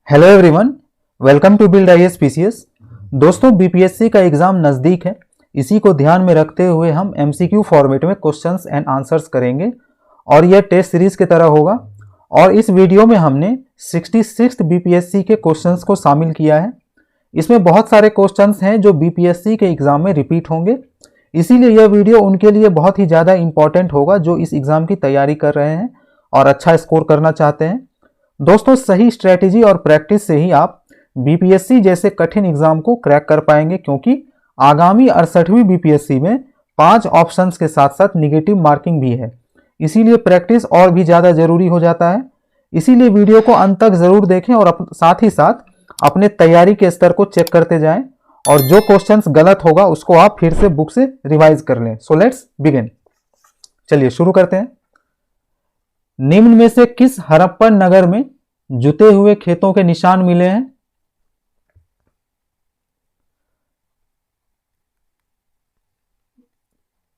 Hello everyone, welcome to build IAS PCS. दोस्तों, BPSC का exam नज़दीक है। इसी को ध्यान में रखते हुए हम एमसीक्यू फॉर्मेट में क्वेश्चंस एंड आंसर्स करेंगे और यह टेस्ट सीरीज की तरह होगा। और इस वीडियो में हमने 66 बीपीएससी के क्वेश्चंस को शामिल किया है। इसमें बहुत सारे क्वेश्चंस हैं जो बीपीएससी के एग्जाम में रिपीट होंगे, इसीलिए यह वीडियो उनके लिए बहुत ही ज़्यादा इंपॉर्टेंट होगा जो इस एग्ज़ाम की तैयारी कर रहे हैं और अच्छा स्कोर करना चाहते हैं। दोस्तों, सही स्ट्रेटेजी और प्रैक्टिस से ही आप बीपीएससी जैसे कठिन एग्जाम को क्रैक कर पाएंगे, क्योंकि आगामी 68वीं बीपीएससी में 5 ऑप्शंस के साथ साथ निगेटिव मार्किंग भी है। इसीलिए प्रैक्टिस और भी ज़्यादा जरूरी हो जाता है। इसीलिए वीडियो को अंत तक जरूर देखें और साथ ही साथ अपने तैयारी के स्तर को चेक करते जाएं और जो क्वेश्चंस गलत होगा उसको आप फिर से बुक से रिवाइज कर लें। So let's begin. चलिए शुरू करते हैं। निम्न में से किस हड़प्पन नगर में जुते हुए खेतों के निशान मिले हैं?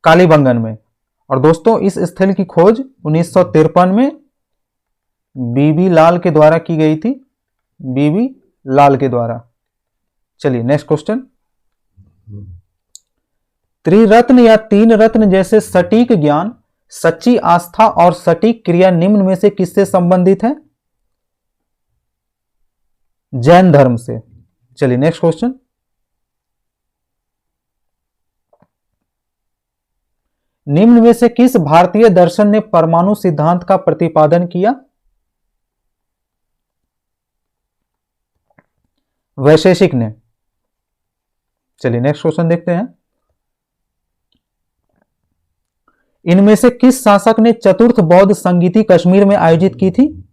कालीबंगन में। और दोस्तों, इस स्थल की खोज 1953 में बीबी लाल के द्वारा की गई थी। बीबी लाल के द्वारा। चलिए नेक्स्ट क्वेश्चन। त्रिरत्न या तीन रत्न जैसे सटीक ज्ञान, सच्ची आस्था और सटीक क्रिया निम्न में से किससे संबंधित है? जैन धर्म से। चलिए नेक्स्ट क्वेश्चन। निम्न में से किस भारतीय दर्शन ने परमाणु सिद्धांत का प्रतिपादन किया? वैशेषिक ने। चलिए नेक्स्ट क्वेश्चन देखते हैं। इनमें से किस शासक ने चतुर्थ बौद्ध संगीति कश्मीर में आयोजित की थी?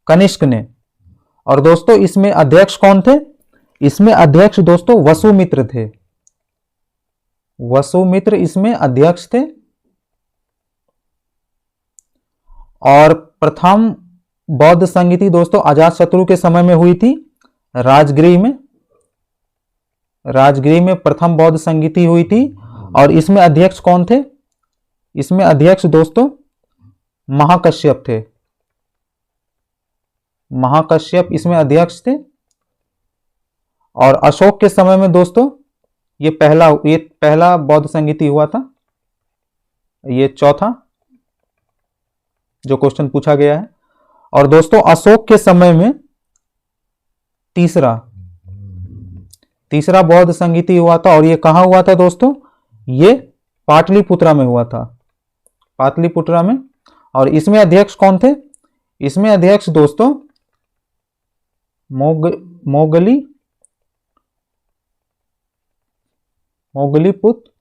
कनिष्क ने। और दोस्तों, इसमें अध्यक्ष कौन थे? इसमें अध्यक्ष दोस्तों वसुमित्र थे। वसुमित्र इसमें अध्यक्ष थे। और प्रथम बौद्ध संगीति दोस्तों अजातशत्रु के समय में हुई थी, राजगृह में। राजगृह में प्रथम बौद्ध संगीति हुई थी। और इसमें अध्यक्ष कौन थे? इसमें अध्यक्ष दोस्तों महाकश्यप थे। महाकश्यप इसमें अध्यक्ष थे। और अशोक के समय में दोस्तों ये पहला बौद्ध संगीति हुआ था। ये चौथा जो क्वेश्चन पूछा गया है। और दोस्तों, अशोक के समय में तीसरा बौद्ध संगीति हुआ था। और ये कहां हुआ था दोस्तों? ये पाटलिपुत्रा में हुआ था। पाटलिपुत्रा में। और इसमें अध्यक्ष कौन थे? इसमें अध्यक्ष दोस्तों मोगलीपुत्र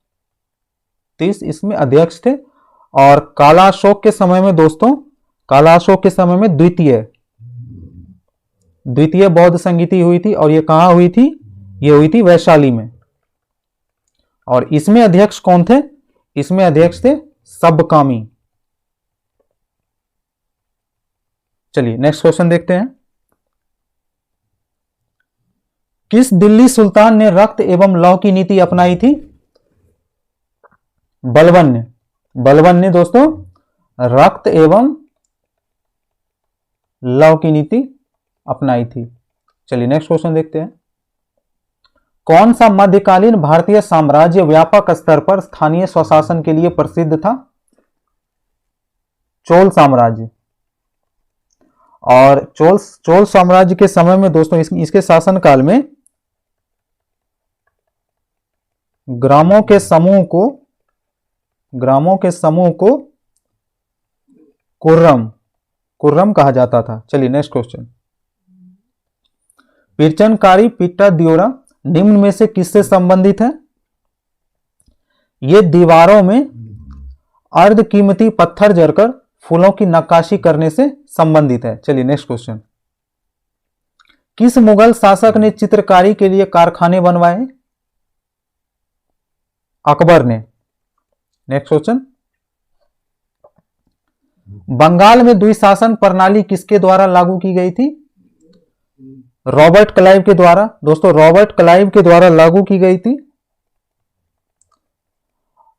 तीस इसमें अध्यक्ष थे। और कालाशोक के समय में दोस्तों, कालाशोक के समय में द्वितीय बौद्ध संगीति हुई थी। और ये कहां हुई थी? ये हुई थी वैशाली में। और इसमें अध्यक्ष कौन थे? इसमें अध्यक्ष थे सबकामी। चलिए नेक्स्ट क्वेश्चन देखते हैं। किस दिल्ली सुल्तान ने रक्त एवं लौ की नीति अपनाई थी? बलबन ने। बलबन ने दोस्तों रक्त एवं लौ की नीति अपनाई थी। चलिए नेक्स्ट क्वेश्चन देखते हैं। कौन सा मध्यकालीन भारतीय साम्राज्य व्यापक स्तर पर स्थानीय स्वशासन के लिए प्रसिद्ध था? चोल साम्राज्य। और चोल साम्राज्य के समय में दोस्तों इसके शासनकाल में ग्रामों के समूह को कुर्रम कहा जाता था। चलिए नेक्स्ट क्वेश्चन। पिरचनकारी पिट्टा दियोरा निम्न में से किससे संबंधित है? ये दीवारों में अर्ध कीमती पत्थर जड़कर फूलों की नक्काशी करने से संबंधित है। चलिए नेक्स्ट क्वेश्चन। किस मुगल शासक ने चित्रकारी के लिए कारखाने बनवाए? अकबर ने। Next question. बंगाल में द्विशासन प्रणाली किसके द्वारा लागू की गई थी? रॉबर्ट क्लाइव के द्वारा। दोस्तों, रॉबर्ट क्लाइव के द्वारा लागू की गई थी।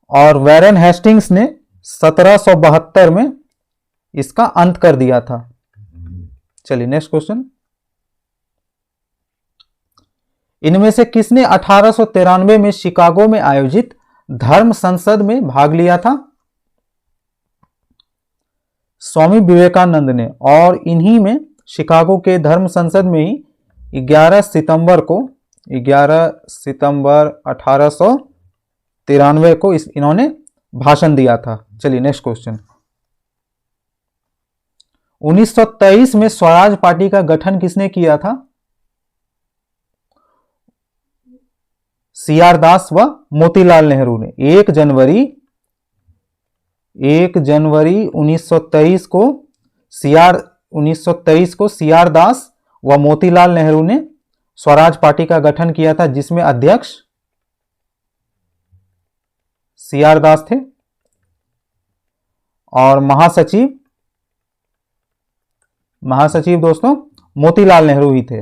और वैरन हेस्टिंग्स ने 1772 में इसका अंत कर दिया था। चलिए नेक्स्ट क्वेश्चन। इनमें से किसने 1893 में शिकागो में आयोजित धर्म संसद में भाग लिया था? स्वामी विवेकानंद ने। और इन्हीं में शिकागो के धर्म संसद में ही 11 सितंबर 1893 को इन्होंने भाषण दिया था। चलिए नेक्स्ट क्वेश्चन। 1923 में स्वराज पार्टी का गठन किसने किया था? सी आर दास व मोतीलाल नेहरू ने। 1 जनवरी 1923 को सी आर दास व मोतीलाल नेहरू ने स्वराज पार्टी का गठन किया था, जिसमें अध्यक्ष सी आर दास थे और महासचिव दोस्तों मोतीलाल नेहरू ही थे।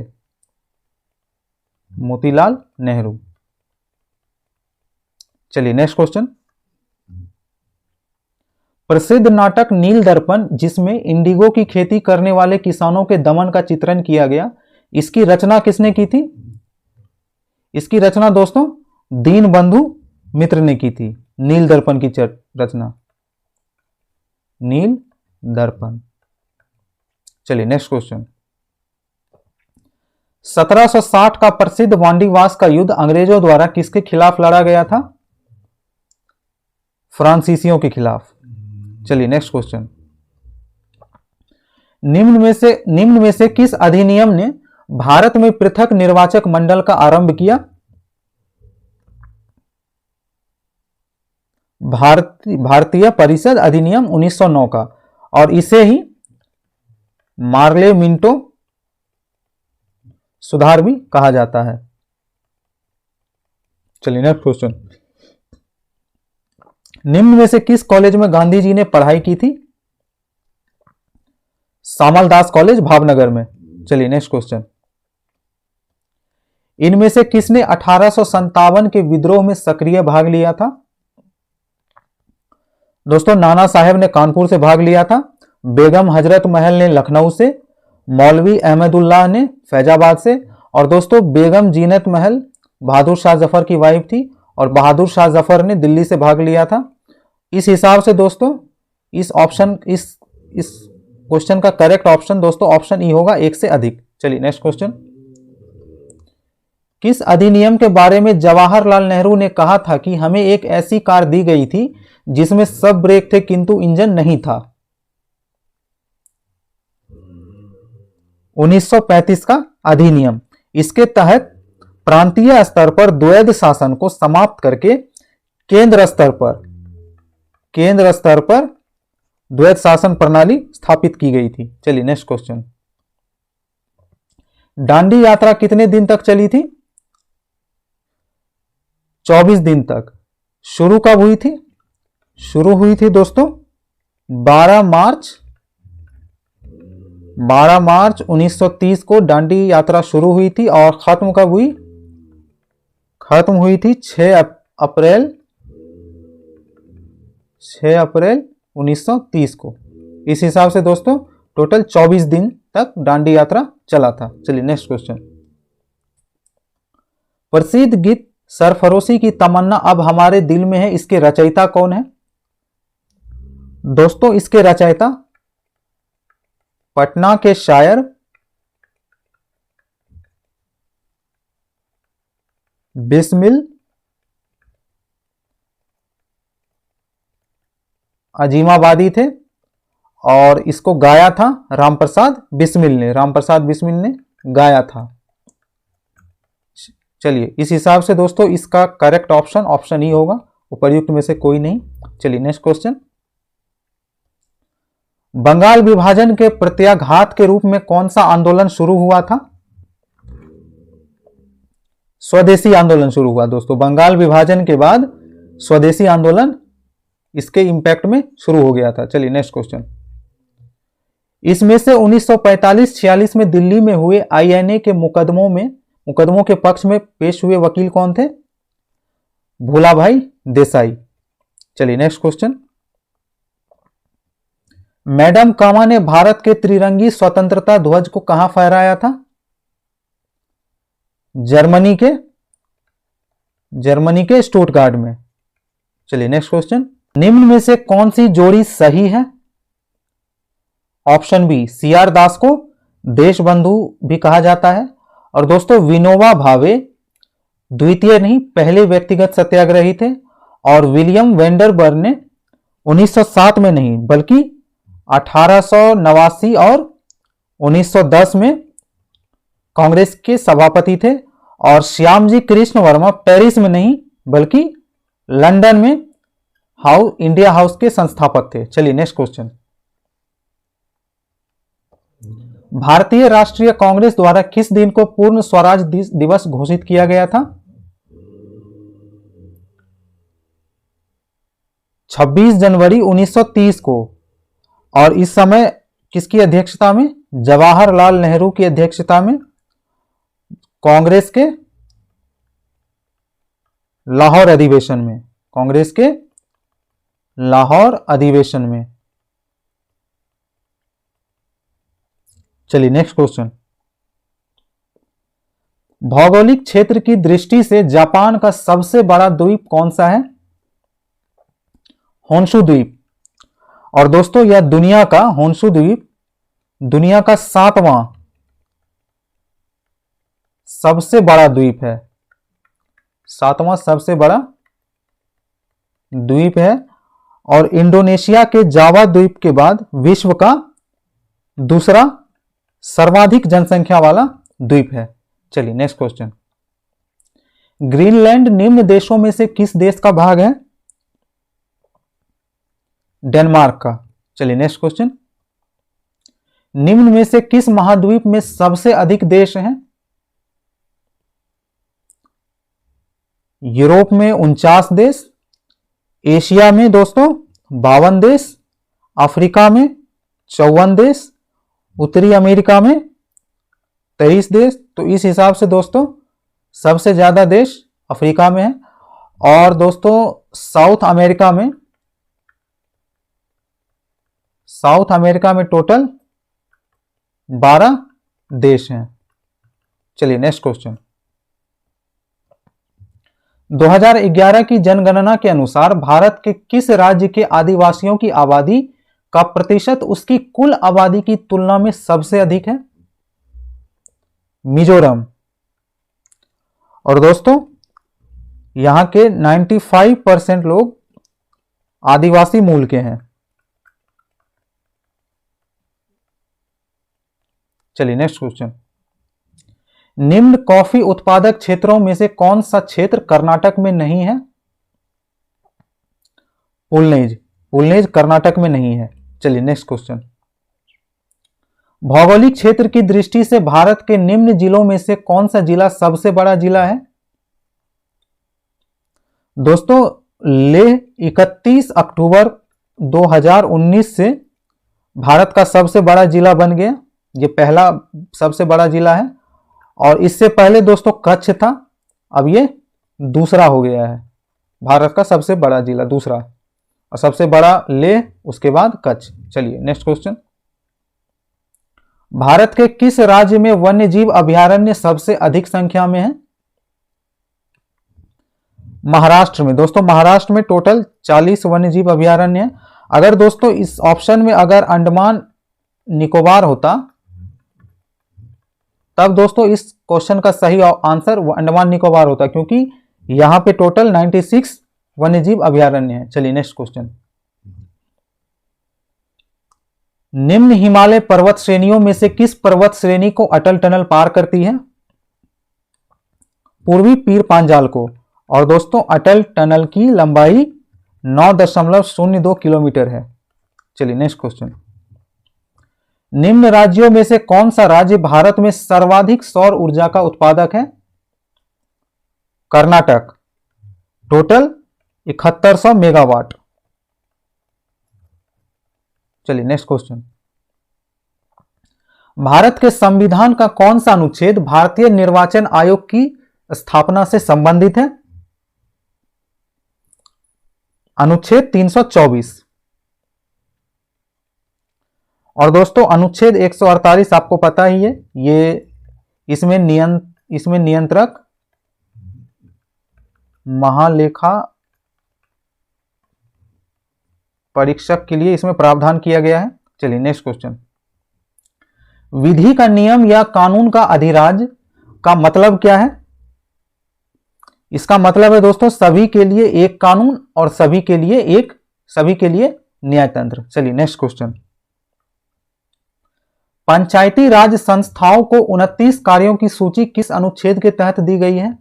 मोतीलाल नेहरू। चलिए नेक्स्ट क्वेश्चन। प्रसिद्ध नाटक नील दर्पण, जिसमें इंडिगो की खेती करने वाले किसानों के दमन का चित्रण किया गया, इसकी रचना किसने की थी? इसकी रचना दोस्तों दीनबंधु मित्र ने की थी। नील दर्पण की रचना नील दर्पण। चलिए नेक्स्ट क्वेश्चन। 1760 का प्रसिद्ध वांडीवास का युद्ध अंग्रेजों द्वारा किसके खिलाफ लड़ा गया था? फ्रांसीसियों के खिलाफ। चलिए नेक्स्ट क्वेश्चन। निम्न में से किस अधिनियम ने भारत में पृथक निर्वाचक मंडल का आरंभ किया? भारतीय परिषद अधिनियम 1909 का, और इसे ही मार्ले मिंटो सुधार भी कहा जाता है। चलिए नेक्स्ट क्वेश्चन। निम्न में से किस कॉलेज में गांधी जी ने पढ़ाई की थी? सामल दास कॉलेज भावनगर में। चलिए नेक्स्ट क्वेश्चन। इनमें से किसने 1857 के विद्रोह में सक्रिय भाग लिया था? दोस्तों नाना साहेब ने कानपुर से भाग लिया था, बेगम हजरत महल ने लखनऊ से, मौलवी अहमदुल्लाह ने फैजाबाद से, और दोस्तों बेगम जीनत महल बहादुर शाह जफर की वाइफ थी और बहादुर शाह जफर ने दिल्ली से भाग लिया था। इस हिसाब से दोस्तों इस क्वेश्चन का करेक्ट ऑप्शन दोस्तों ऑप्शन ई होगा, 1 से अधिक। चलिए नेक्स्ट क्वेश्चन। किस अधिनियम के बारे में जवाहरलाल नेहरू ने कहा था कि हमें एक ऐसी कार दी गई थी जिसमें सब ब्रेक थे किंतु इंजन नहीं था? 1935 का अधिनियम। इसके तहत प्रांतीय स्तर पर द्वैध शासन को समाप्त करके केंद्र स्तर पर द्वैध शासन प्रणाली स्थापित की गई थी। चलिए नेक्स्ट क्वेश्चन। दांडी यात्रा कितने दिन तक चली थी? 24 दिन तक। शुरू कब हुई थी? शुरू हुई थी दोस्तों 12 मार्च 1930 को दांडी यात्रा शुरू हुई थी, और खत्म कब हुई? खत्म हुई थी 6 अप्रैल 1930 को। इस हिसाब से दोस्तों टोटल 24 दिन तक दांडी यात्रा चला था। चलिए नेक्स्ट क्वेश्चन। प्रसिद्ध गीत सरफरोशी की तमन्ना अब हमारे दिल में है, इसके रचयिता कौन है? दोस्तों इसके रचयिता पटना के शायर बिस्मिल अजीमाबादी थे, और इसको गाया था रामप्रसाद बिस्मिल ने गाया था। चलिए इस हिसाब से दोस्तों इसका करेक्ट ऑप्शन ऑप्शन ही होगा, उपर्युक्त में से कोई नहीं। चलिए नेक्स्ट क्वेश्चन। बंगाल विभाजन के प्रत्याघात के रूप में कौन सा आंदोलन शुरू हुआ था? स्वदेशी आंदोलन शुरू हुआ दोस्तों। बंगाल विभाजन के बाद स्वदेशी आंदोलन इसके इंपैक्ट में शुरू हो गया था। चलिए नेक्स्ट क्वेश्चन। इसमें से 1945-46 में दिल्ली में हुए आईएनए के मुकदमों के पक्ष में पेश हुए वकील कौन थे? भोलाभाई देसाई। चलिए नेक्स्ट क्वेश्चन। मैडम कामा ने भारत के त्रिरंगी स्वतंत्रता ध्वज को कहां फहराया था? जर्मनी के स्टुटगार्ट में। चलिए नेक्स्ट क्वेश्चन, निम्न में से कौन सी जोड़ी सही है? ऑप्शन बी, CR दास को देशबंधु भी कहा जाता है। और दोस्तों विनोबा भावे द्वितीय नहीं पहले व्यक्तिगत सत्याग्रही थे, और विलियम वेंडरबर्ग ने 1907 में नहीं बल्कि 1889 और 1910 में कांग्रेस के सभापति थे। और श्यामजी कृष्ण वर्मा पेरिस में नहीं बल्कि लंदन में इंडिया हाउस के संस्थापक थे। चलिए नेक्स्ट क्वेश्चन, भारतीय राष्ट्रीय कांग्रेस द्वारा किस दिन को पूर्ण स्वराज दिवस घोषित किया गया था? 26 जनवरी 1930 को। और इस समय किसकी अध्यक्षता में? जवाहरलाल नेहरू की अध्यक्षता में कांग्रेस के लाहौर अधिवेशन में, कांग्रेस के लाहौर अधिवेशन में। चलिए नेक्स्ट क्वेश्चन, भौगोलिक क्षेत्र की दृष्टि से जापान का सबसे बड़ा द्वीप कौन सा है? होन्शु द्वीप। और दोस्तों यह दुनिया का होन्शु द्वीप दुनिया का 7वां सबसे बड़ा द्वीप है, 7वां सबसे बड़ा द्वीप है। और इंडोनेशिया के जावा द्वीप के बाद विश्व का दूसरा सर्वाधिक जनसंख्या वाला द्वीप है। चलिए नेक्स्ट क्वेश्चन, ग्रीनलैंड निम्न देशों में से किस देश का भाग है? डेनमार्क का। चलिए नेक्स्ट क्वेश्चन, निम्न में से किस महाद्वीप में सबसे अधिक देश हैं? यूरोप में 49 देश, एशिया में दोस्तों 52 देश, अफ्रीका में 54 देश, उत्तरी अमेरिका में 23 देश। तो इस हिसाब से दोस्तों सबसे ज्यादा देश अफ्रीका में है। और दोस्तों साउथ अमेरिका में टोटल 12 देश हैं। चलिए नेक्स्ट क्वेश्चन, 2011 की जनगणना के अनुसार भारत के किस राज्य के आदिवासियों की आबादी का प्रतिशत उसकी कुल आबादी की तुलना में सबसे अधिक है? मिजोरम। और दोस्तों यहां के 95% लोग आदिवासी मूल के हैं। चलिए नेक्स्ट क्वेश्चन, निम्न कॉफी उत्पादक क्षेत्रों में से कौन सा क्षेत्र कर्नाटक में नहीं है? पुलनेज कर्नाटक में नहीं है। चलिए नेक्स्ट क्वेश्चन, भौगोलिक क्षेत्र की दृष्टि से भारत के निम्न जिलों में से कौन सा जिला सबसे बड़ा जिला है? दोस्तों लेह 31 अक्टूबर 2019 से भारत का सबसे बड़ा जिला बन गया। ये पहला सबसे बड़ा जिला है। और इससे पहले दोस्तों कच्छ था, अब ये दूसरा हो गया है, भारत का सबसे बड़ा जिला दूसरा, और सबसे बड़ा लेह, उसके बाद कच्छ। चलिए नेक्स्ट क्वेश्चन, भारत के किस राज्य में वन्यजीव अभयारण्य सबसे अधिक संख्या में है? महाराष्ट्र में। दोस्तों महाराष्ट्र में टोटल 40 वन्यजीव अभयारण्य है। अगर दोस्तों इस ऑप्शन में अगर अंडमान निकोबार होता तब दोस्तों इस क्वेश्चन का सही आंसर अंडमान निकोबार होता, क्योंकि यहां पे टोटल 96 वन्यजीव अभयारण्य है। चलिए नेक्स्ट क्वेश्चन, निम्न हिमालय पर्वत श्रेणियों में से किस पर्वत श्रेणी को अटल टनल पार करती है? पूर्वी पीर पांजाल को। और दोस्तों अटल टनल की लंबाई 9.02 किलोमीटर है। चलिए नेक्स्ट क्वेश्चन, निम्न राज्यों में से कौन सा राज्य भारत में सर्वाधिक सौर ऊर्जा का उत्पादक है? Karnataka, total 7100 megawatt. चलिए नेक्स्ट क्वेश्चन, भारत के संविधान का कौन सा अनुच्छेद भारतीय निर्वाचन आयोग की स्थापना से संबंधित है? अनुच्छेद 324। और दोस्तों अनुच्छेद 148 आपको पता ही है, ये इसमें नियंत्रक महालेखा परीक्षक के लिए इसमें प्रावधान किया गया है। चलिए नेक्स्ट क्वेश्चन। विधि का नियम या कानून का अधिराज का मतलब क्या है? इसका मतलब है दोस्तों सभी के लिए एक कानून और सभी के लिए न्यायतंत्र। चलिए नेक्स्ट क्वेश्चन। पंचायती राज संस्थाओं को 29 कार्यों की सूची किस अनुच्छेद के तहत दी गई है?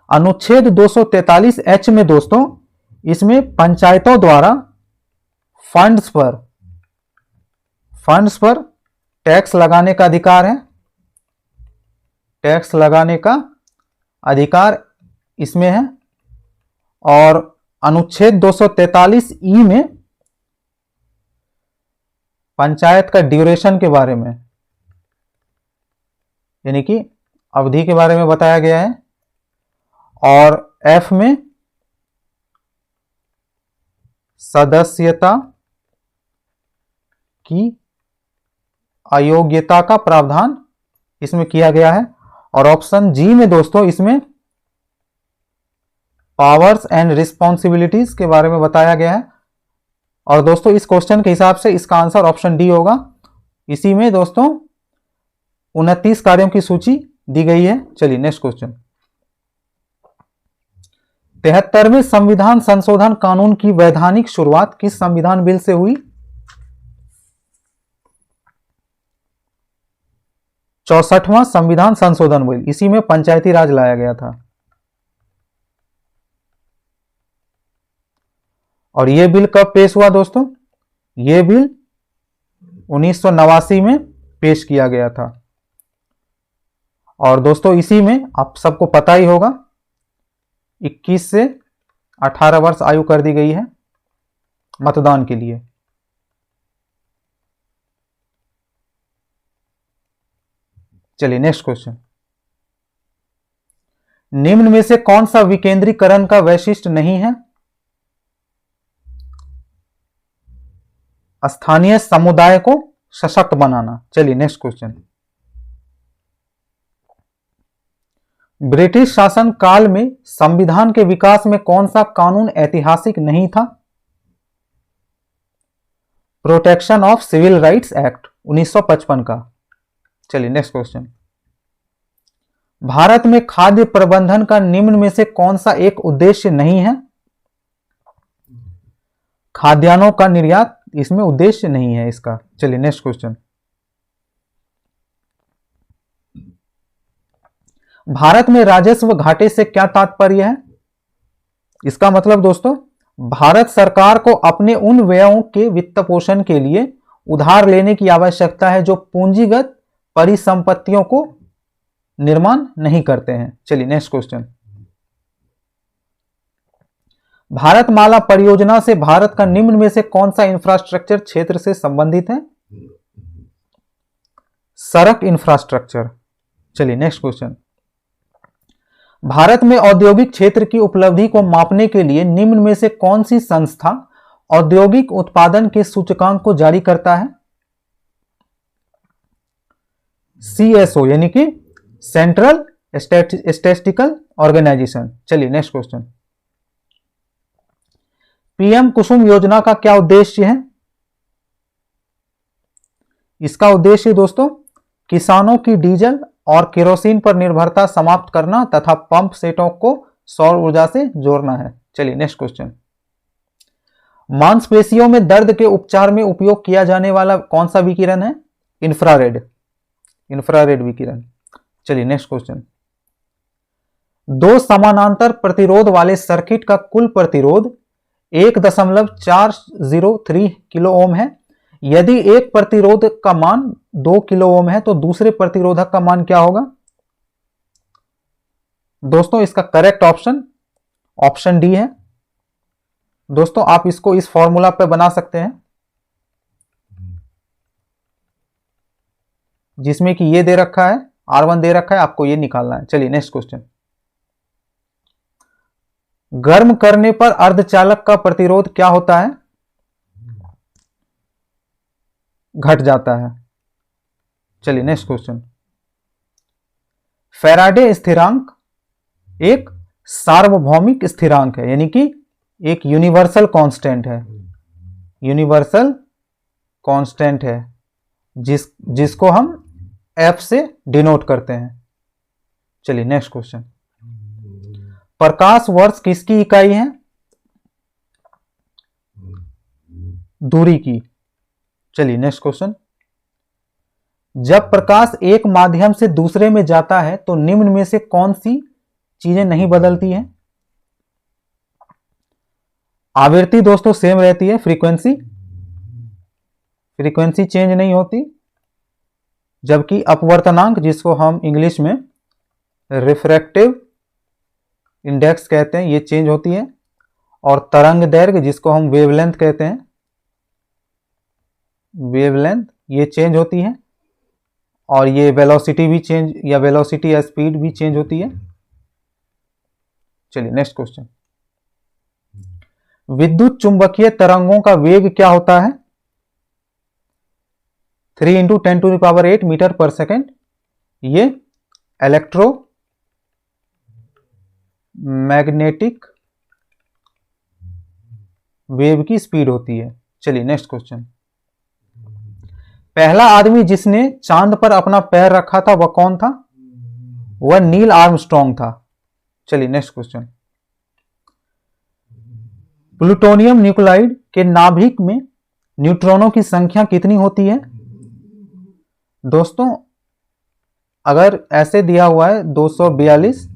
अनुच्छेद 243H में दोस्तों इसमें पंचायतों द्वारा फंड्स पर टैक्स लगाने का अधिकार है। टैक्स लगाने का अधिकार इसमें है। और अनुच्छेद 243E में पंचायत का ड्यूरेशन के बारे में, यानी कि अवधि के बारे में बताया गया है। और F में सदस्यता की अयोग्यता का प्रावधान इसमें किया गया है। और ऑप्शन जी में दोस्तों इसमें पावर्स एंड रिस्पॉन्सिबिलिटीज के बारे में बताया गया है। और दोस्तों इस क्वेश्चन के हिसाब से इसका आंसर ऑप्शन डी होगा। इसी में दोस्तों 29 कार्यों की सूची दी गई है। चलिए नेक्स्ट क्वेश्चन। 73वें संविधान संशोधन कानून की वैधानिक शुरुआत किस संविधान बिल से हुई? 64वां संविधान संशोधन बिल, इसी में पंचायती राज लाया गया था। और यह बिल कब पेश हुआ दोस्तों? यह बिल 1989 में पेश किया गया था। और दोस्तों इसी में आप सबको पता ही होगा 21 से 18 वर्ष आयु कर दी गई है मतदान के लिए। चलिए नेक्स्ट क्वेश्चन। निम्न में से कौन सा विकेंद्रीकरण का वैशिष्ट्य नहीं है? स्थानीय समुदाय को सशक्त बनाना। चलिए नेक्स्ट क्वेश्चन। ब्रिटिश शासन काल में संविधान के विकास में कौन सा कानून ऐतिहासिक नहीं था? Protection of civil rights act 1955 का। चलिए नेक्स्ट क्वेश्चन। भारत में खाद्य प्रबंधन का निम्न में से कौन सा एक उद्देश्य नहीं है? खाद्यान्नों का निर्यात इसमें उद्देश्य नहीं है इसका। चलिए नेक्स्ट क्वेश्चन। भारत में राजस्व घाटे से क्या तात्पर्य है? इसका मतलब दोस्तों भारत सरकार को अपने उन व्ययों के वित्त पोषण के लिए उधार लेने की आवश्यकता है जो पूंजीगत परिसंपत्तियों को निर्माण नहीं करते हैं। चलिए नेक्स्ट क्वेश्चन। भारतमाला परियोजना से भारत का निम्न में से कौन सा इंफ्रास्ट्रक्चर क्षेत्र से संबंधित है? सड़क इंफ्रास्ट्रक्चर। चलिए नेक्स्ट क्वेश्चन। भारत में औद्योगिक क्षेत्र की उपलब्धि को मापने के लिए निम्न में से कौन सी संस्था औद्योगिक उत्पादन के सूचकांक को जारी करता है? CSO यानी कि सेंट्रल स्टैटिस्टिकल ऑर्गेनाइजेशन। चलिए नेक्स्ट क्वेश्चन। पीएम कुसुम योजना का क्या उद्देश्य है? इसका उद्देश्य दोस्तों किसानों की डीजल और केरोसिन पर निर्भरता समाप्त करना तथा पंप सेटों को सौर ऊर्जा से जोड़ना है। चलिए नेक्स्ट क्वेश्चन। मांसपेशियों में दर्द के उपचार में उपयोग किया जाने वाला कौन सा विकिरण है? इंफ्रारेड विकिरण। चलिए नेक्स्ट क्वेश्चन। दो समानांतर प्रतिरोध वाले सर्किट का कुल प्रतिरोध 1.403 किलो ओम है। यदि एक प्रतिरोध का मान 2 किलो ओम है तो दूसरे प्रतिरोधक का मान क्या होगा? दोस्तों इसका करेक्ट ऑप्शन डी है। दोस्तों आप इसको इस फॉर्मूला पे बना सकते हैं जिसमें कि ये दे रखा है, R1 दे रखा है, आपको ये निकालना है। चलिए नेक्स्ट क्वेश्चन। गर्म करने पर अर्धचालक का प्रतिरोध क्या होता है? घट जाता है। चलिए नेक्स्ट क्वेश्चन। फैराडे स्थिरांक एक सार्वभौमिक स्थिरांक है, यानी कि एक यूनिवर्सल कांस्टेंट है, यूनिवर्सल कांस्टेंट है जिसको हम F से डिनोट करते हैं। चलिए नेक्स्ट क्वेश्चन। प्रकाश वर्ष किसकी इकाई है? दूरी की। चलिए नेक्स्ट क्वेश्चन। जब प्रकाश एक माध्यम से दूसरे में जाता है तो निम्न में से कौन सी चीजें नहीं बदलती हैं? आवृत्ति दोस्तों सेम रहती है, फ्रीक्वेंसी चेंज नहीं होती, जबकि अपवर्तनांक जिसको हम इंग्लिश में रिफ्रैक्टिव इंडेक्स कहते हैं ये चेंज होती है, और तरंग दैर्घ्य जिसको हम वेवलेंथ कहते हैं, वेवलेंथ ये चेंज होती है, और ये वेलोसिटी भी चेंज या वेलोसिटी या स्पीड भी चेंज होती है। चलिए नेक्स्ट क्वेश्चन। विद्युत चुंबकीय तरंगों का वेग क्या होता है? 3 × 10⁸ मीटर पर सेकेंड। ये इलेक्ट्रोमैग्नेटिक वेव की स्पीड होती है। चलिए नेक्स्ट क्वेश्चन। पहला आदमी जिसने चांद पर अपना पैर रखा था वह कौन था? वह नील आर्मस्ट्रॉन्ग था। चलिए नेक्स्ट क्वेश्चन। प्लूटोनियम न्यूक्लाइड के नाभिक में न्यूट्रॉनों की संख्या कितनी होती है? दोस्तों अगर ऐसे दिया हुआ है 242,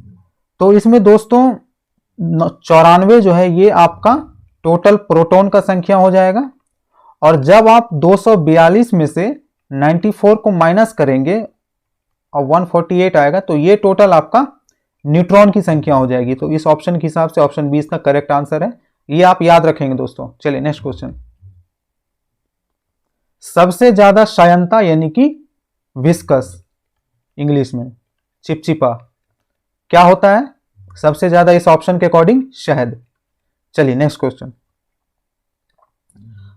तो इसमें दोस्तों 94 जो है ये आपका टोटल प्रोटॉन का संख्या हो जाएगा, और जब आप 242 में से 94 को माइनस करेंगे और 148 आएगा तो ये टोटल आपका न्यूट्रॉन की संख्या हो जाएगी। तो इस ऑप्शन के हिसाब से ऑप्शन 20 का करेक्ट आंसर है, ये आप याद रखेंगे दोस्तों। चलिए नेक्स्ट क्वेश्चन। सबसे ज्यादा श्यानता यानी कि विस्कस, इंग्लिश में चिपचिपा, क्या होता है सबसे ज्यादा इस ऑप्शन के अकॉर्डिंग? शहद। चलिए नेक्स्ट क्वेश्चन।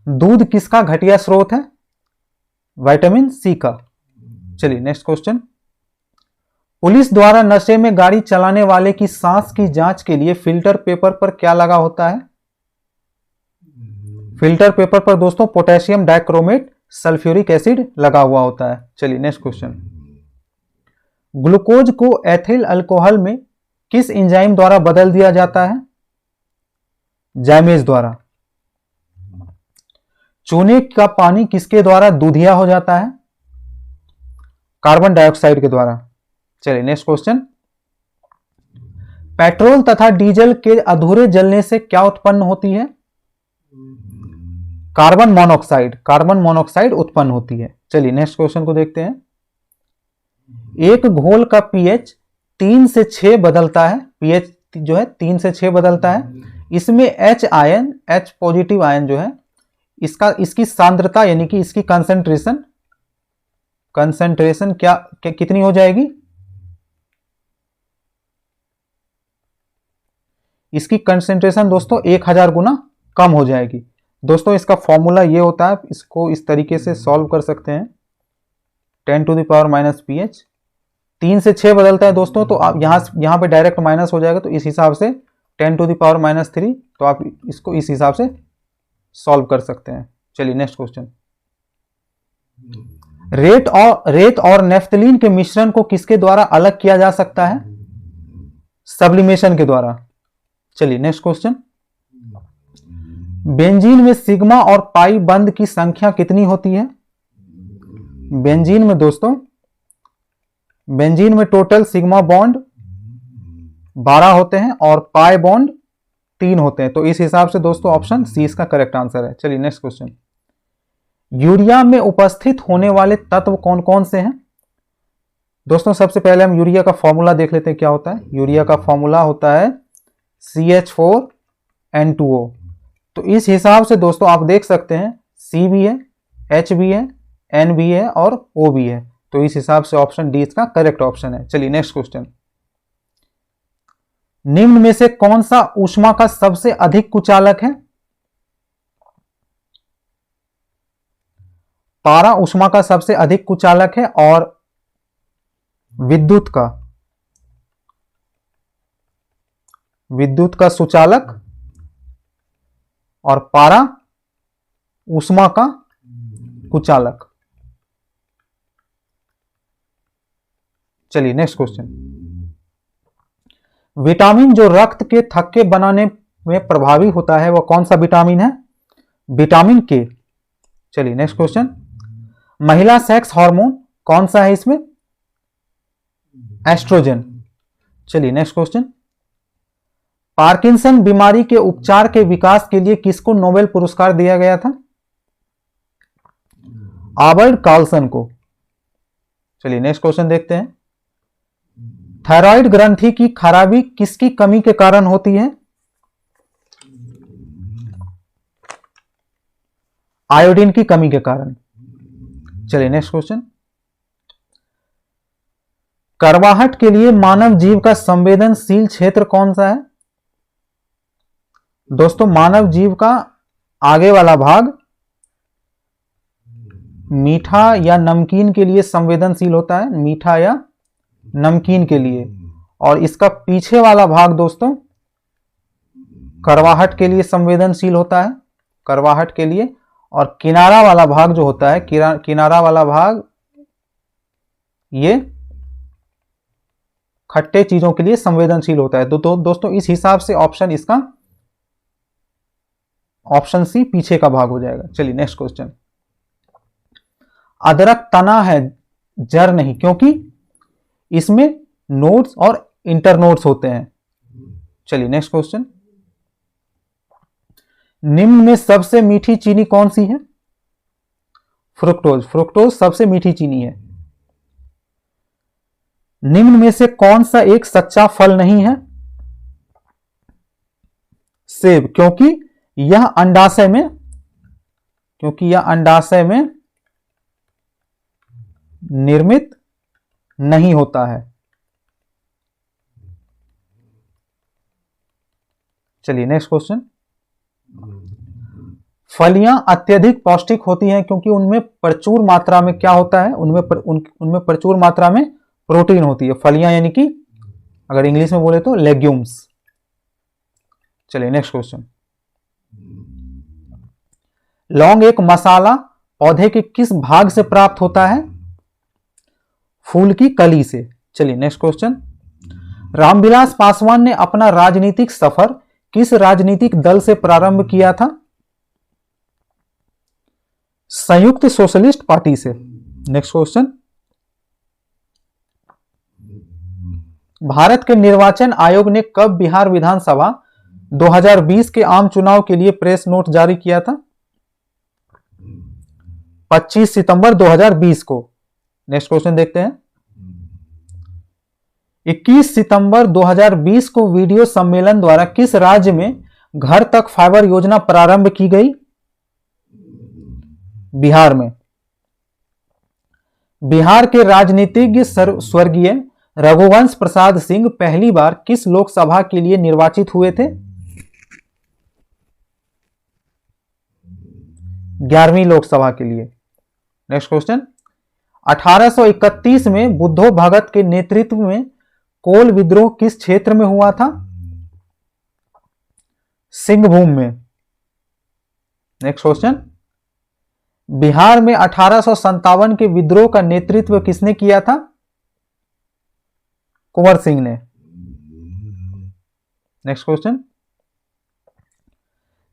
दूध किसका घटिया स्रोत है? विटामिन सी का। चलिए नेक्स्ट क्वेश्चन। पुलिस द्वारा नशे में गाड़ी चलाने वाले की सांस की जांच के लिए फिल्टर पेपर पर क्या लगा होता है? फिल्टर पेपर पर दोस्तों पोटेशियम डाइक्रोमेट सल्फ्यूरिक एसिड लगा हुआ होता है। चलिए नेक्स्ट क्वेश्चन। ग्लूकोज को एथिल अल्कोहल में किस एंजाइम द्वारा बदल दिया जाता है? जाइमेज द्वारा। चूने का पानी किसके द्वारा दूधिया हो जाता है? कार्बन डाइऑक्साइड के द्वारा। चलिए नेक्स्ट क्वेश्चन। पेट्रोल तथा डीजल के अधूरे जलने से क्या उत्पन्न होती है? कार्बन मोनोऑक्साइड उत्पन्न होती है। चलिए नेक्स्ट क्वेश्चन को देखते हैं। एक घोल का पीएच 3 से 6 बदलता है, पीएच जो है 3 से 6 बदलता है। इसमें H ion, H positive ion जो है इसकी सांद्रता यानी कि इसकी कंसंट्रेशन क्या कितनी हो जाएगी? इसकी कंसंट्रेशन दोस्तों 1000 गुना कम हो जाएगी। दोस्तों इसका फॉर्मूला ये होता है, इसको इस तरीके से सॉल्व कर सकते हैं। 10⁻⁻ pH 3 से 6 बदलता है दोस्तों, तो आप यहां पे डायरेक्ट माइनस हो जाएगा, तो इस हिसाब से 10⁻³ तो आप इसको इस हिसाब से सॉल्व कर सकते हैं। चलिए नेक्स्ट क्वेश्चन। रेत और नेफ्थलीन के मिश्रण को किसके द्वारा अलग किया जा सकता है? सब्लिमेशन के द्वारा। चलिए नेक्स्ट क्वेश्चन। बेंजीन में सिग्मा और पाई बंध की संख्या कितनी होती है? बेंजीन में दोस्तों टोटल सिग्मा बॉन्ड 12 होते हैं और पाई बॉन्ड 3 होते हैं, तो इस हिसाब से दोस्तों ऑप्शन सी इसका करेक्ट आंसर है। चलिए नेक्स्ट क्वेश्चन। यूरिया में उपस्थित होने वाले तत्व कौन कौन से हैं? दोस्तों सबसे पहले हम यूरिया का फॉर्मूला देख लेते हैं क्या होता है। यूरिया का फॉर्मूला होता है CH4N2O। तो इस हिसाब से दोस्तों आप देख सकते हैं C भी है, H भी है, N भी है और O भी है, तो इस हिसाब से ऑप्शन डी इसका करेक्ट ऑप्शन है। चलिए नेक्स्ट क्वेश्चन। निम्न में से कौन सा ऊष्मा का सबसे अधिक कुचालक है? पारा ऊष्मा का सबसे अधिक कुचालक है और विद्युत का सुचालक और पारा ऊष्मा का कुचालक। चलिए नेक्स्ट क्वेश्चन। विटामिन जो रक्त के थक्के बनाने में प्रभावी होता है वह कौन सा विटामिन है? विटामिन के। चलिए नेक्स्ट क्वेश्चन। महिला सेक्स हार्मोन कौन सा है इसमें? एस्ट्रोजन। चलिए नेक्स्ट क्वेश्चन। पार्किंसन बीमारी के उपचार के विकास के लिए किसको नोबेल पुरस्कार दिया गया था? आल्बर्ट कार्लसन को। चलिए नेक्स्ट क्वेश्चन देखते हैं। थायराइड ग्रंथि की खराबी किसकी कमी के कारण होती है? आयोडीन की कमी के कारण। चलिए नेक्स्ट क्वेश्चन। करवाहट के लिए मानव जीव का संवेदनशील क्षेत्र कौन सा है? दोस्तों मानव जीव का आगे वाला भाग मीठा या नमकीन के लिए संवेदनशील होता है, मीठा या नमकीन के लिए, और इसका पीछे वाला भाग दोस्तों करवाहट के लिए संवेदनशील होता है, करवाहट के लिए, और किनारा वाला भाग जो होता है, किनारा वाला भाग ये खट्टे चीजों के लिए संवेदनशील होता है। तो दोस्तों इस हिसाब से ऑप्शन इसका ऑप्शन सी पीछे का भाग हो जाएगा। चलिए नेक्स्ट क्वेश्चन। अदरक तना है जड़ नहीं, क्योंकि इसमें नोड्स और इंटरनोड्स होते हैं। चलिए नेक्स्ट क्वेश्चन। निम्न में सबसे मीठी चीनी कौन सी है? फ्रुक्टोज। फ्रुक्टोज सबसे मीठी चीनी है। निम्न में से कौन सा एक सच्चा फल नहीं है? सेब, क्योंकि यह अंडाशय में निर्मित नहीं होता है। चलिए नेक्स्ट क्वेश्चन। फलियां अत्यधिक पौष्टिक होती हैं क्योंकि उनमें प्रचुर मात्रा में क्या होता है? उनमें प्रचुर मात्रा में प्रोटीन होती है। फलियां यानी कि अगर इंग्लिश में बोले तो लेग्यूम्स। चलिए नेक्स्ट क्वेश्चन। लौंग एक मसाला पौधे के किस भाग से प्राप्त होता है? फूल की कली से। चलिए नेक्स्ट क्वेश्चन। रामविलास पासवान ने अपना राजनीतिक सफर किस राजनीतिक दल से प्रारंभ किया था? संयुक्त सोशलिस्ट पार्टी से। Next question. भारत के निर्वाचन आयोग ने कब बिहार विधानसभा 2020 के आम चुनाव के लिए प्रेस नोट जारी किया था? 25 सितंबर 2020 को। नेक्स्ट क्वेश्चन देखते हैं। 21 सितंबर 2020 को वीडियो सम्मेलन द्वारा किस राज्य में घर तक फाइबर योजना प्रारंभ की गई? बिहार में। बिहार के राजनीतिज्ञ स्वर्गीय रघुवंश प्रसाद सिंह पहली बार किस लोकसभा के लिए निर्वाचित हुए थे? 11वीं लोकसभा के लिए। Next question. 1831 में बुद्धो भगत के नेतृत्व में कोल विद्रोह किस क्षेत्र में हुआ था? सिंहभूम में। Next question. बिहार में 1857 के विद्रोह का नेतृत्व किसने किया था? कुंवर सिंह ने। Next question.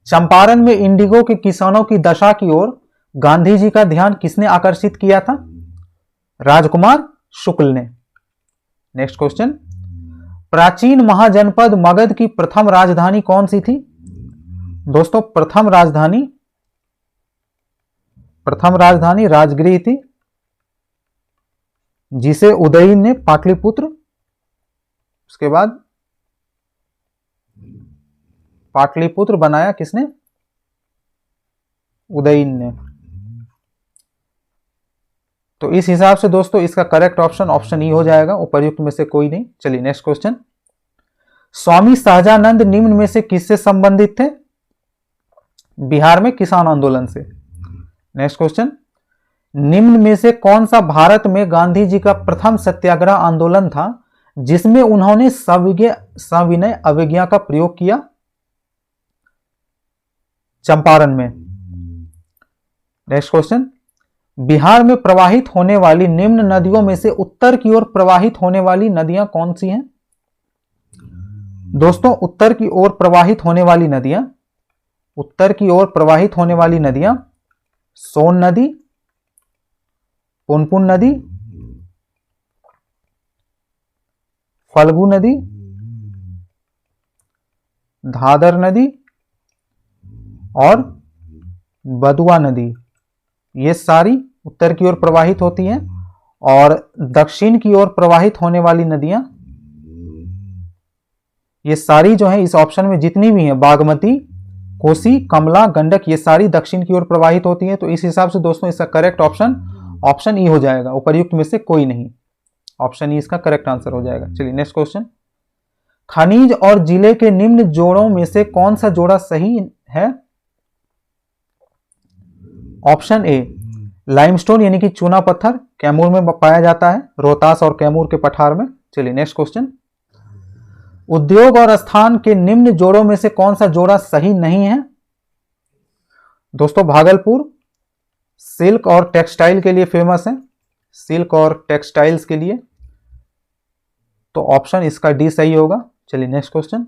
चंपारण में इंडिगो के किसानों की दशा की ओर गांधी जी का ध्यान किसने आकर्षित किया था? राजकुमार शुक्ल ने। Next question. प्राचीन महाजनपद मगध की प्रथम राजधानी कौन सी थी? दोस्तों प्रथम राजधानी राजगृह थी, जिसे उदयन ने पाटलिपुत्र, उसके बाद पाटलिपुत्र बनाया किसने? उदयन ने। तो इस हिसाब से दोस्तों इसका करेक्ट ऑप्शन ई हो जाएगा, उपर्युक्त में से कोई नहीं। चलिए नेक्स्ट क्वेश्चन। स्वामी सहजानंद निम्न में से किससे संबंधित थे? बिहार में किसान आंदोलन से। Next question. निम्न में से कौन सा भारत में गांधी जी का प्रथम सत्याग्रह आंदोलन था जिसमें उन्होंने सविनय अवज्ञा का प्रयोग किया? चंपारण में। नेक्स्ट क्वेश्चन, बिहार में प्रवाहित होने वाली निम्न नदियों में से उत्तर की ओर प्रवाहित होने वाली नदियां कौन सी हैं? दोस्तों, उत्तर की ओर प्रवाहित होने वाली नदियां सोन नदी, पुनपुन नदी, फल्गु नदी, धादर नदी और बदुआ नदी, ये सारी उत्तर की ओर प्रवाहित होती हैं। और दक्षिण की ओर प्रवाहित होने वाली नदियां, ये सारी जो है इस ऑप्शन में जितनी भी हैं, बागमती, कोसी, कमला, गंडक, ये सारी दक्षिण की ओर प्रवाहित होती हैं। तो इस हिसाब से दोस्तों इसका करेक्ट ऑप्शन ई हो जाएगा, उपर्युक्त में से कोई नहीं। ऑप्शन ई इसका करेक्ट आंसर हो जाएगा। चलिए नेक्स्ट क्वेश्चन, खनिज और जिले के निम्न जोड़ों में से कौन सा जोड़ा सही है? ऑप्शन ए, लाइमस्टोन यानी कि चूना पत्थर कैमूर में पाया जाता है, रोहतास और कैमूर के पठार में। चलिए नेक्स्ट क्वेश्चन, उद्योग और स्थान के निम्न जोड़ों में से कौन सा जोड़ा सही नहीं है? दोस्तों, भागलपुर सिल्क और टेक्सटाइल के लिए फेमस है, सिल्क और टेक्सटाइल्स के लिए, तो ऑप्शन इसका डी सही होगा। चलिए नेक्स्ट क्वेश्चन,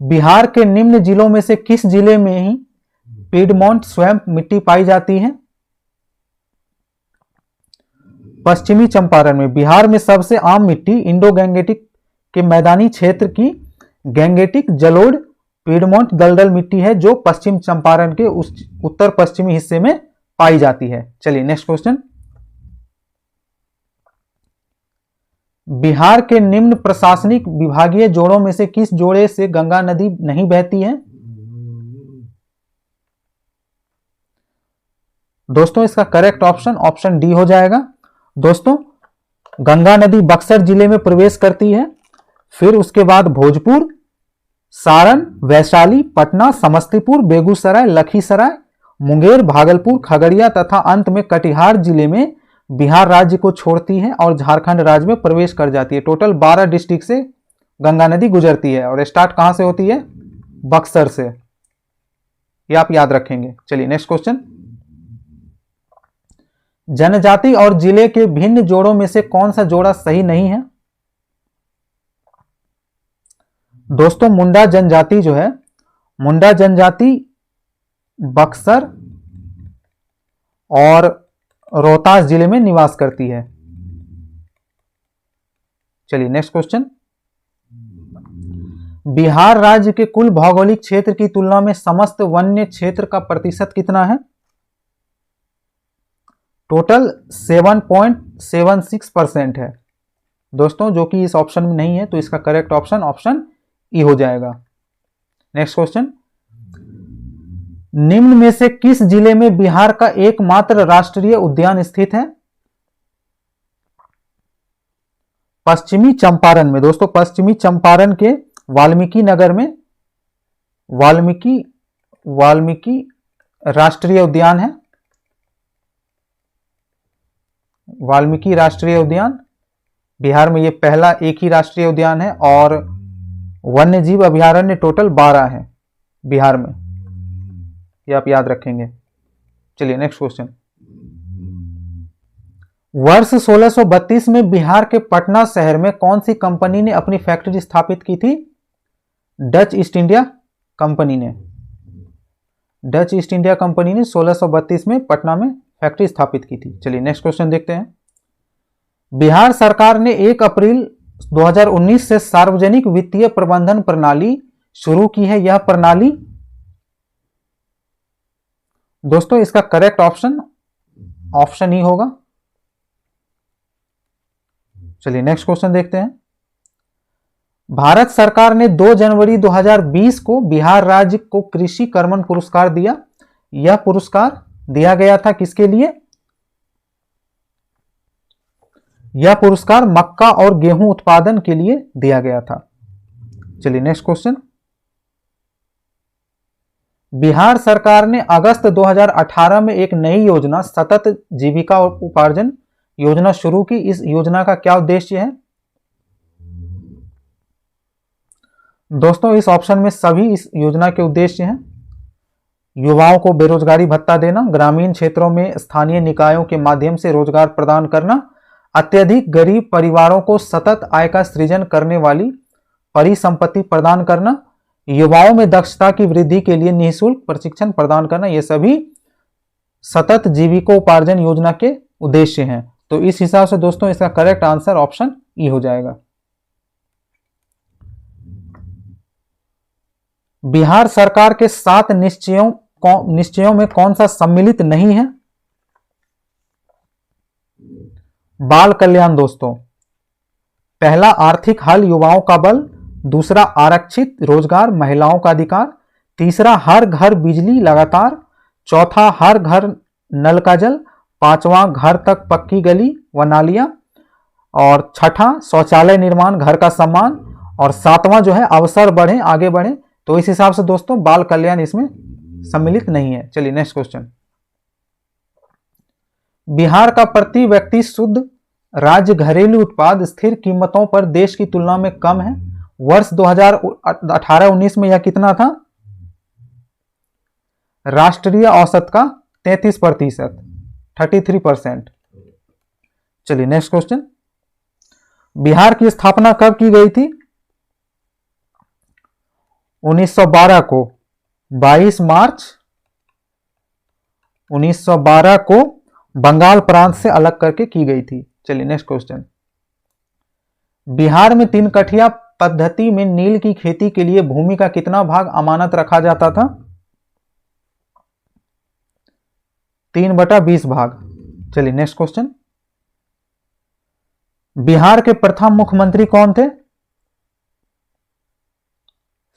बिहार के निम्न जिलों में से किस जिले में ही पीडमोंट स्वैम्प मिट्टी पाई जाती है? पश्चिमी चंपारण में। बिहार में सबसे आम मिट्टी इंडो गैंगेटिक के मैदानी क्षेत्र की गैंगेटिक जलोढ़ पीडमोंट दलदल मिट्टी है जो पश्चिम चंपारण के उत्तर पश्चिमी हिस्से में पाई जाती है। चलिए नेक्स्ट क्वेश्चन, बिहार के निम्न प्रशासनिक विभागीय जोड़ों में से किस जोड़े से गंगा नदी नहीं बहती है? दोस्तों, इसका करेक्ट ऑप्शन डी हो जाएगा। दोस्तों, गंगा नदी बक्सर जिले में प्रवेश करती है, फिर उसके बाद भोजपुर, सारण, वैशाली, पटना, समस्तीपुर, बेगूसराय, लखीसराय, मुंगेर, भागलपुर, खगड़िया तथा अंत में कटिहार जिले में बिहार राज्य को छोड़ती है और झारखंड राज्य में प्रवेश कर जाती है। टोटल 12 डिस्ट्रिक्ट से गंगा नदी गुजरती है और स्टार्ट कहां से होती है? बक्सर से, ये आप याद रखेंगे। चलिए नेक्स्ट क्वेश्चन, जनजाति और जिले के भिन्न जोड़ों में से कौन सा जोड़ा सही नहीं है? दोस्तों, मुंडा जनजाति जो है, मुंडा जनजाति बक्सर और रोहतास जिले में निवास करती है। चलिए नेक्स्ट क्वेश्चन, बिहार राज्य के कुल भौगोलिक क्षेत्र की तुलना में समस्त वन्य क्षेत्र का प्रतिशत कितना है? टोटल 7.76% है दोस्तों, जो कि इस ऑप्शन में नहीं है, तो इसका करेक्ट ऑप्शन ई हो जाएगा। नेक्स्ट क्वेश्चन, निम्न में से किस जिले में बिहार का एकमात्र राष्ट्रीय उद्यान स्थित है? पश्चिमी चंपारण में। दोस्तों, पश्चिमी चंपारण के वाल्मीकि नगर में वाल्मीकि राष्ट्रीय उद्यान है। वाल्मीकि राष्ट्रीय उद्यान बिहार में ये पहला एक ही राष्ट्रीय उद्यान है और वन्य जीव अभयारण्य टोटल 12 है बिहार में, ये आप याद रखेंगे। चलिए नेक्स्ट क्वेश्चन, वर्ष 1632 में बिहार के पटना शहर में कौन सी कंपनी ने अपनी फैक्ट्री स्थापित की थी? डच ईस्ट इंडिया कंपनी ने। डच ईस्ट इंडिया कंपनी ने 1632 में पटना में फैक्ट्री स्थापित की थी। चलिए नेक्स्ट क्वेश्चन देखते हैं, बिहार सरकार ने 1 अप्रैल 2019 से सार्वजनिक वित्तीय प्रबंधन प्रणाली शुरू की है। यह प्रणाली, दोस्तों इसका करेक्ट ऑप्शन ही होगा। चलिए नेक्स्ट क्वेश्चन देखते हैं, भारत सरकार ने 2 जनवरी 2020 को बिहार राज्य को कृषि कर्मण पुरस्कार दिया। यह पुरस्कार दिया गया था किसके लिए? यह पुरस्कार मक्का और गेहूं उत्पादन के लिए दिया गया था। चलिए नेक्स्ट क्वेश्चन, बिहार सरकार ने अगस्त 2018 में एक नई योजना सतत जीविका उपार्जन योजना शुरू की। इस योजना का क्या उद्देश्य है? दोस्तों इस ऑप्शन में सभी इस योजना के उद्देश्य हैं। युवाओं को बेरोजगारी भत्ता देना, ग्रामीण क्षेत्रों में स्थानीय निकायों के माध्यम से रोजगार प्रदान करना, अत्यधिक गरीब परिवारों को सतत आय का सृजन करने वाली परिसंपत्ति प्रदान करना, युवाओं में दक्षता की वृद्धि के लिए निःशुल्क प्रशिक्षण प्रदान करना, ये सभी सतत जीविकोपार्जन योजना के उद्देश्य हैं। तो इस हिसाब से दोस्तों इसका करेक्ट आंसर ऑप्शन ई हो जाएगा। बिहार सरकार के 7 निश्चयों में कौन सा सम्मिलित नहीं है? बाल कल्याण दोस्तों। पहला आर्थिक हल युवाओं का बल, दूसरा आरक्षित रोजगार महिलाओं का अधिकार, तीसरा हर घर बिजली लगातार, चौथा हर घर नल का जल, पांचवा घर तक पक्की गली व नालियां, और छठा शौचालय निर्माण घर का सम्मान, और सातवां जो है अवसर बढ़े आगे बढ़े। तो इस हिसाब से दोस्तों बाल कल्याण इसमें सम्मिलित नहीं है। चलिए नेक्स्ट क्वेश्चन। बिहार का प्रति व्यक्ति शुद्ध राज्य घरेलू उत्पाद स्थिर कीमतों पर देश की तुलना में कम है। वर्ष 2018-19 में यह कितना था? राष्ट्रीय औसत का 33%, 33%। चलिए नेक्स्ट क्वेश्चन। बिहार की स्थापना कब की गई थी? 1912 को 22 मार्च 1912 को बंगाल प्रांत से अलग करके की गई थी। चलिए नेक्स्ट क्वेश्चन। बिहार में 3 कठिया पद्धति में नील की खेती के लिए भूमि का कितना भाग अमानत रखा जाता था? 3/20 भाग। चलिए नेक्स्ट क्वेश्चन। बिहार के प्रथम मुख्यमंत्री कौन थे?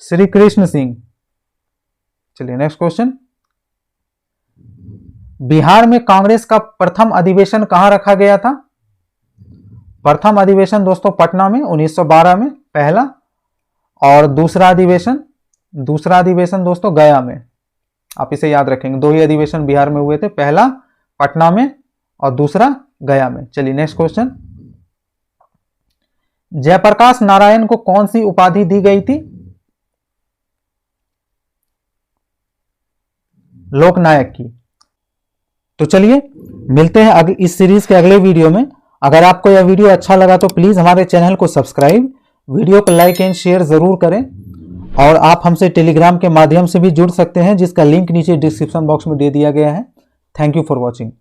श्री कृष्ण सिंह। चलिए नेक्स्ट क्वेश्चन। बिहार में कांग्रेस का प्रथम अधिवेशन कहां रखा गया था? प्रथम अधिवेशन दोस्तों पटना में 1912 में पहला, और दूसरा अधिवेशन दोस्तों गया में। आप इसे याद रखेंगे, 2 ही अधिवेशन बिहार में हुए थे, पहला पटना में और दूसरा गया में। चलिए नेक्स्ट क्वेश्चन। जयप्रकाश नारायण को कौन सी उपाधि दी गई थी? लोकनायक की। तो चलिए मिलते हैं इस सीरीज के अगले वीडियो में। अगर आपको यह वीडियो अच्छा लगा तो प्लीज हमारे चैनल को सब्सक्राइब, वीडियो को लाइक एंड शेयर जरूर करें, और आप हमसे टेलीग्राम के माध्यम से भी जुड़ सकते हैं जिसका लिंक नीचे डिस्क्रिप्शन बॉक्स में दे दिया गया है। Thank you for watching.